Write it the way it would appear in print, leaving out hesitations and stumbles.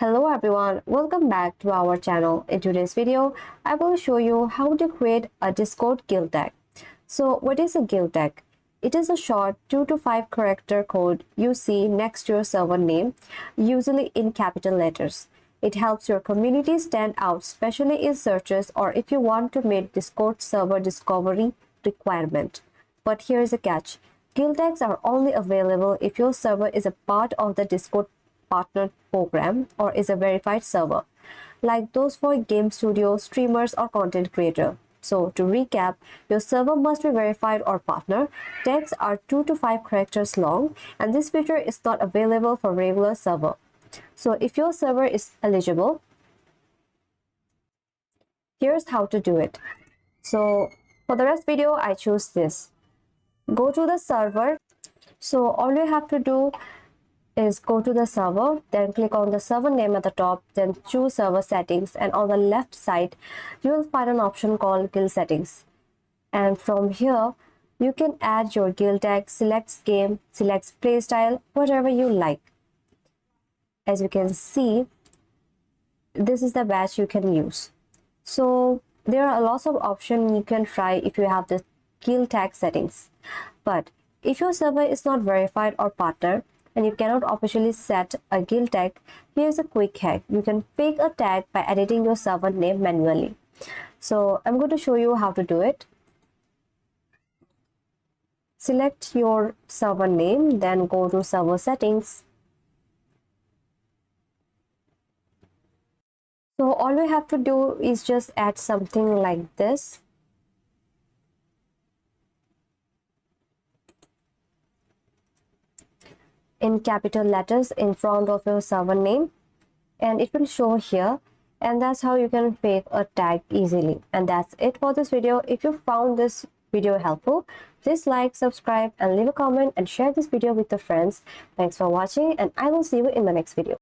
Hello everyone, welcome back to our channel. In today's video, I will show you how to create a Discord guild tag. So what is a guild tag? It is a short 2 to 5 character code you see next to your server name, usually in capital letters. It helps your community stand out, especially in searches or if you want to meet Discord server discovery requirement. But here is a catch. Guild tags are only available if your server is a part of the Discord partner program or is a verified server, like those for game studios, streamers, or content creator. So to recap, your server must be verified or partner. Tags are 2 to 5 characters long, and this feature is not available for regular server. So if your server is eligible, here's how to do it. So for the rest video, I choose this. Go to the server. So all you have to do is go to the server, then click on the server name at the top, then choose server settings, and on the left side you will find an option called guild settings. And from here you can add your guild tag, select game, select playstyle, whatever you like. As you can see, this is the badge you can use. So there are lots of options you can try if you have the guild tag settings. But if your server is not verified or partner and you cannot officially set a guild tag, here's a quick hack. You can pick a tag by editing your server name manually. So I'm going to show you how to do it. Select your server name, then go to server settings. So all we have to do is just add something like this. In capital letters in front of your server name, and it will show here, and that's how you can pick a tag easily. And that's it for this video. If you found this video helpful, please like, subscribe, and leave a comment and share this video with your friends. Thanks for watching, and I will see you in the next video.